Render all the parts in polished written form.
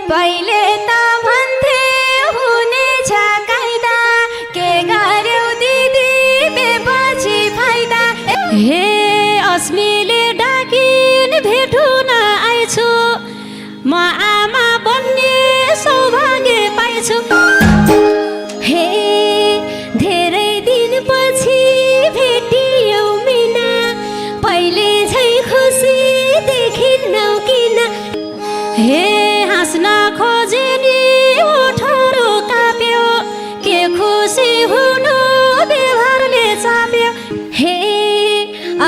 पहिले त भन्थे हुनेछ कायदा के गर्यौ दिदी बेपछि फाइदा हे अस्मिले डाकिन भेटुन आइछु म आमा बन्ने सौभाग्य पाइछु हे धेरै दिनपछि भेटियौ मिना पहिले झै खुसी देखिन्नौ किन हे हाँस्न खोजे नि ओठरो काप्यो के खुसी हुनु व्यवहारले चाप्यो हे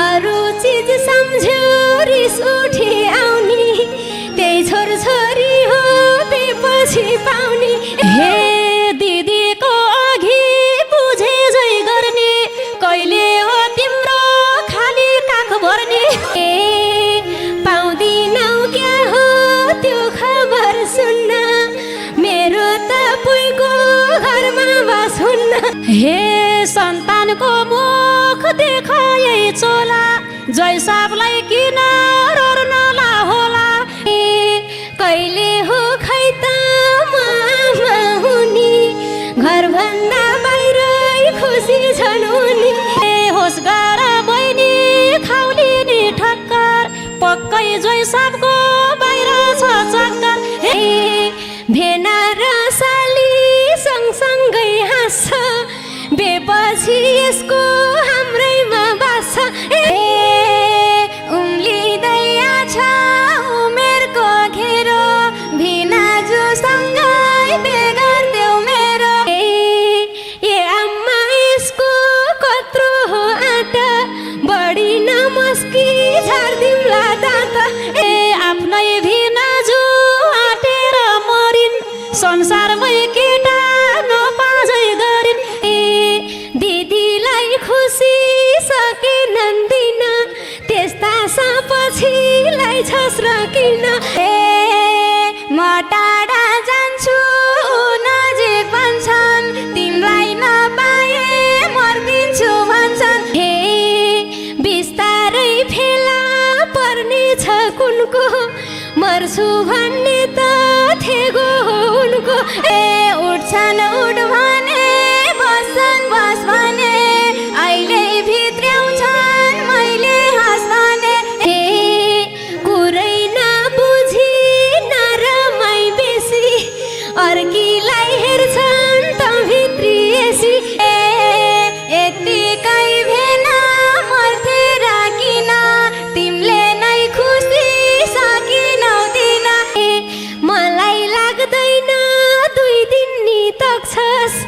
अरू चिज सम्झ्यो रिस उठी आउने त्यही छोरछोरी हो बेपछि पाउने हे दिदीको अघि बुझे झै गर्ने कहिले हो तिम्रो खाली काख भर्ने ए पाउँदिनौ क्या हो त्यो खबर सुन्न मेरो त पुइको घरमा बस हुन्न हे सन्तानको मुख देखाए चोला जैसाबलाई किन रोर्नला होला कहिले हो खै त मामा हुने घरभन्दा बाहिरै खुसी छन् उनी होस् गर बहिनी खाउलिने ठक्कर पक्कै जैसाबको बाहिर छ चक्कर हे भेना र साली सँगसँगै हाँस्छ बेपछि यसको हाम्रैमा बाँच्छ उम्लिँदै छ उमेरको घेरो भिना जोसँगै बेगर्देऊ मेरो ए आम्मा यसको कत्रो हो आँटा बढी नमस्की झार्दिउँला दाँत ए आफ्नै भिना जो आँटेर मरिन् संसारमै केटा नपाजै गरिन् ए दिदीलाई खुसी सकेनन् दिन त्यस्ता साँपछिलाई छस् र किन म टाढा जान्छु नजिक भन्छन् तिमीलाई नपाए मर्दिन्छु भन्छन् हे बिस्तारै फेला पर्ने छ कुनको मर्छु भन्ने त थेगो हो उनको ए उठ्छन् उठ भने बस्छन् बस भने अहिले भित्र्याउँछन् मैले हाँस भने हे कुरै नबुझी नरमाई बेसी अर्कीलाई हेर्छन् त भित्रिएसी यतिकै भेना मर्थे राकिन तिमीले नै खुसी सकिनौ दिन मलाई लाग्दैन 2 दिन नि तक्छस्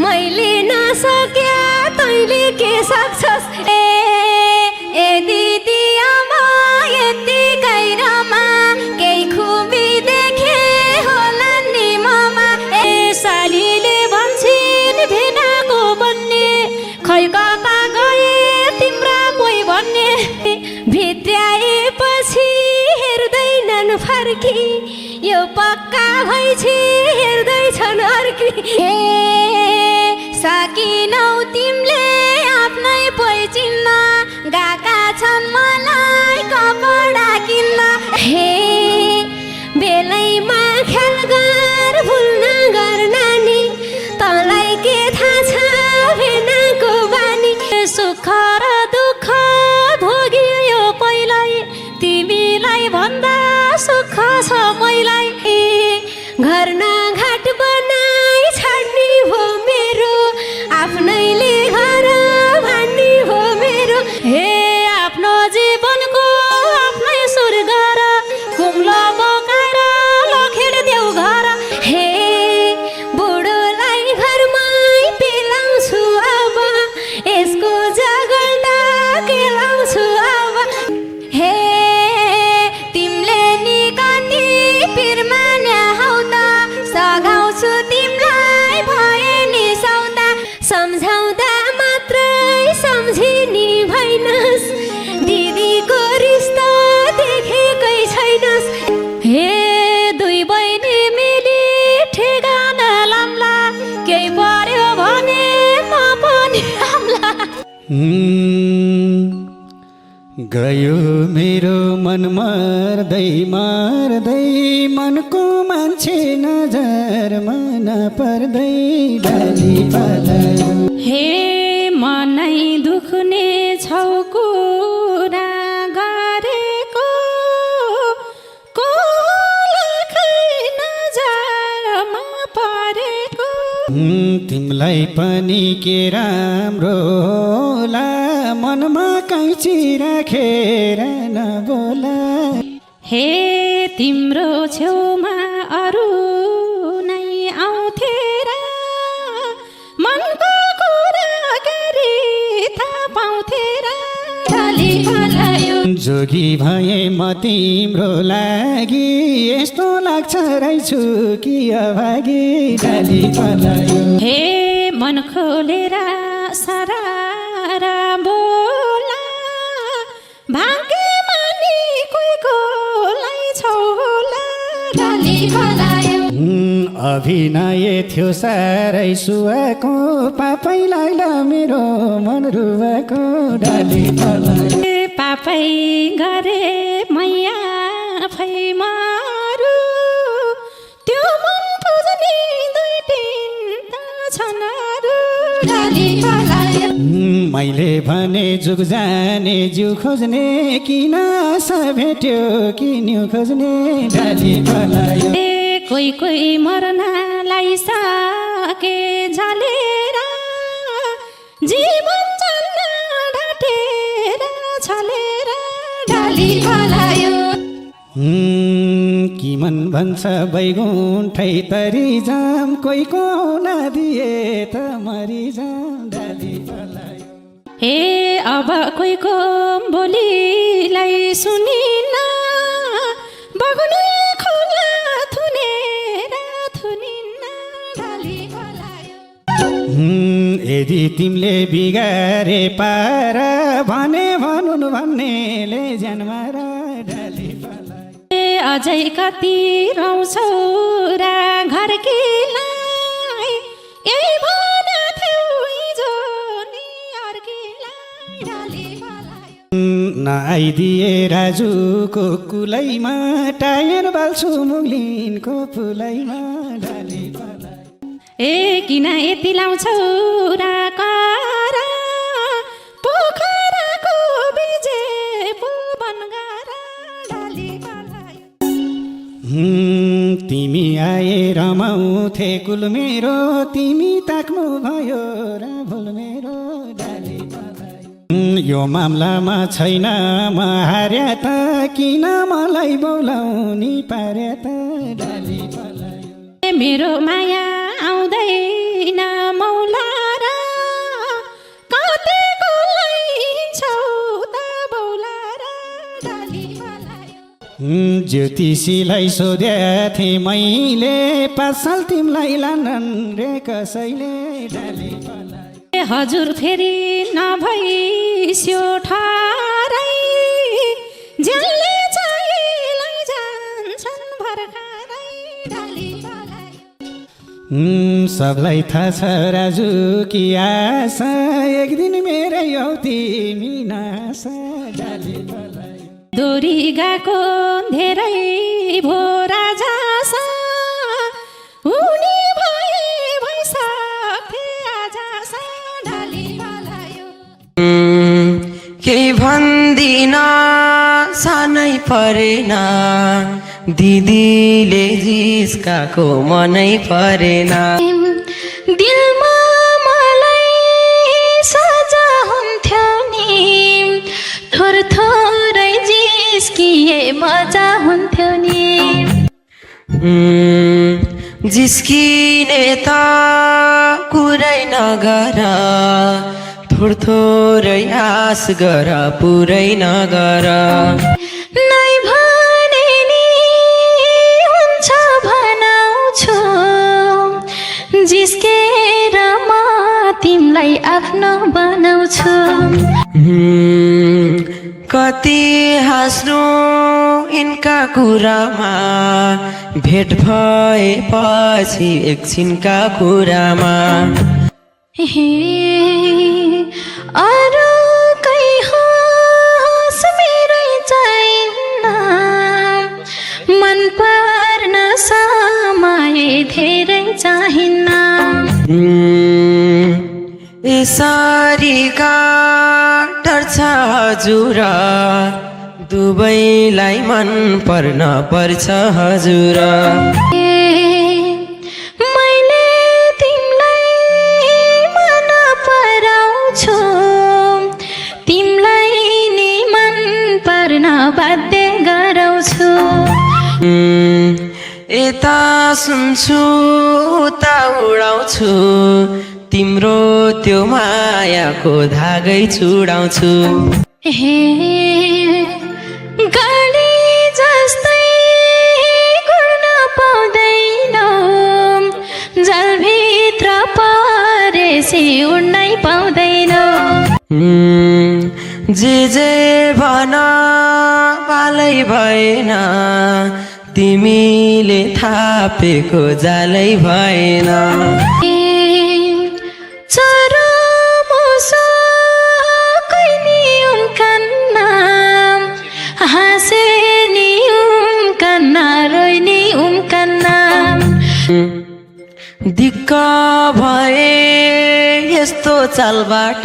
मैले नसक्या तैँले के सक्छस् ए दिदी आमा यतिकै रमा केही खुबी देखे होला नि ममा ए सालीले भन्छन् भेनाको बन्ने खै कता गए तिम्रा कोही भन्ने भित्र्याएपछि हेर्दैनन् फर्की यो पक्का भइछि हेर्दैछन् अर्की हे सकिनौ तिमीले आफ्नै पहिचिन्न गाका छन् मलाई कपडा किन्न हे बेलैमा ख्याल गर भुल्न गर नानी तँलाई के थाहा छ भेनाको बानी सुख र दुःख भोगियो पहिल्यै तिमीलाई भन्दा सुख छ मैलाई घर न घाट बनाई छाड्ने हो मेरो आफ्नैले घर भन्ने हो मेरो हे आफ्नो जीवनको आफ्नै सुर गर कुम्लो बोकाएर लखेड्देऊ घर हे बुढोलाई घरमै पेलाउँछु अब यसको जगल्टा केलाउँछु अब हे तिमीले नि कति पिरमान्या हौ त सघाउँछु तिमीलाई भए नि सौदा सम्झाउँदा मात्रै सम्झिनी भइनस् दिदीको रिस्ता देखेकै छैनस् हे 2 बहिनी मिली ठेगाना लाम्ला केही पर्यो भने म पनि हाम्ला गयो मेरो मन मर्दै मर्दै मनको मान्छे नजरमा नपर्दै डाली पलायो हे मनै दुख्ने छौ कुरा गरेको कोलाई नजरमा परेको तिमलाई पनि के राम्रो होला मनमा कैँची राखेर नबोला हे तिम्रो छेउमा अरू नै आउँथे र मनको कुरा गरी थाहा पाउँथे र डाली पलायो जोगी भए म तिम्रो लागि यस्तो लाग्छ रहेछु कि अभागी डाली पलायो हे मन खोलेर सारा बोला भाग्यमा नि कोहीकोलाई छौ होला डाली पलायो अभिनय थियो साह्रै सुहाएको पापैलाई ल मेरो मन रुवाएको डाली पलायो पापै गरे मैया फै मारु त्यो मन पुज्ने दुई तिन छन् डाली पलायो मैले भने जुग जाने जिउ खोज्ने किन आशा भेट्यो किन्यु खोज्ने डाली पलायो कोही कोही मर्नलाई सके झलेर जीवन चल्न ढाँटेर छलेर डाली पलायो कि मन भन्छ बैगुण्ठै तरी जाम कोहीको नदिए त मरिजाम डाली पलायो हे अब कोहीको बोलीलाई सुनिन बग्ने खोला थुनेर थुनिन्न डाली पलायो यदि तिमीले बिगारे पार भने भनुन् भन्नेले ज्यानमार डाली पलायो अझै कति रौछौ र घरकीलाई यही भन थियो हिजो नि अर्कीलाई डाली पलायो नआइदिए राजुको कुलैमा टायर बाल्छु मुग्लिनको फुलैमा डाली पलायो किन यति लाउँछौ र कर पोखराको बिजे पुल बनगार डाली पलायो तिमी आए रमाउँथे कुल मेरो तिमी ताक्नु भयो र भुल मेरो डाली पलायो यो मामलामा छैन म हार्या त किन मलाई बोलाउनी पार्या त डाली पलायो मेरो माया आउँदैन मौला र कतिकोलाई हिँड्छौ त बौला र डाली पलायो ज्योतिषीलाई सोध्या थिएँ मैले 5 साल तिमीलाई लानन् रे कसैले डाली पलायो हजुर फेरि नभइस्यो ठारै जेलले चाहिँ लैजान्छन् भर्खरै डाली पलायो सबलाई थाहा छ राजु कि आशा एक दिन मेरै हौ तिमी नासा डाली पलायो दोरी गएको धेरै भो राजासा हुने भए भइसक्थे आजासा डाली पलायो केही भन्दिन सानै परेन दिदीले जिस्काको मनै परेन दिलमा मलाई सजा हुन्थ्यो नि थोर थोरै जिस्किए मजा हुन्थ्यो नि जिस्किने त कुरै नगर थोर थोरै आस गर पुरै नगर नै भने नि हुन्छ भनाउँछु जिस्केर म तिमीलाई आफ्नो बनाउँछु कति हाँस्नु यिनका कुरामा भेट भएपछि एकछिनका कुरामा हे अरू कै हाँस धेरै चाहिन्न यसरी डर्छ हजुर दुवैलाई मन पर्न पर्छ हजुर मैले तिमीलाई मन पराउँछु तिमीलाई नि मन पर्न बाध्य गराउँछु यता सुन्छु उता उडाउँछु तिम्रो त्यो मायाको धागै छुडाउँछु हे गाडी जस्तै गुड्न पाउँदैनौ जलभित्र परेसी उड्नै पाउँदैनौ जे भन पालै भएन तिमीले थापेको जालै भएन चरामुसो कैनी उम्कन्न हाँसे नि उम्कन्न रोइनी उम्कन्न दिक्क भए यस्तो चालबाट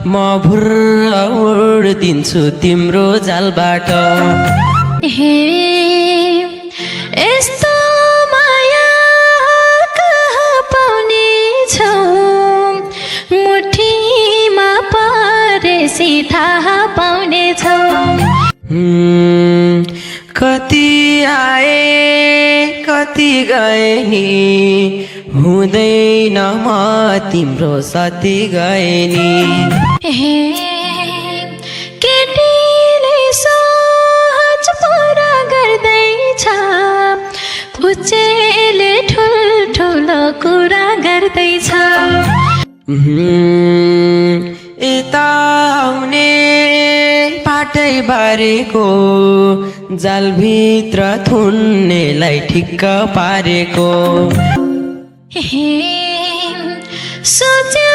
म भुर्र उड्दिन्छु तिम्रो जालबाट हे यस्तो माया कहाँ पाउने छौ मुठीमा परेसी थाहा पाउने छौ कति आए कति गए नि हुँदैन म तिम्रो साथी गए नि हे केटीले सोच पुरा गर्दैछ उचेले ठुल्ठुलो कुरा गर्दैछ यता आउने पाटै बारेको जालभित्र थुन्नेलाई ठिक्क पारेको हे सोचे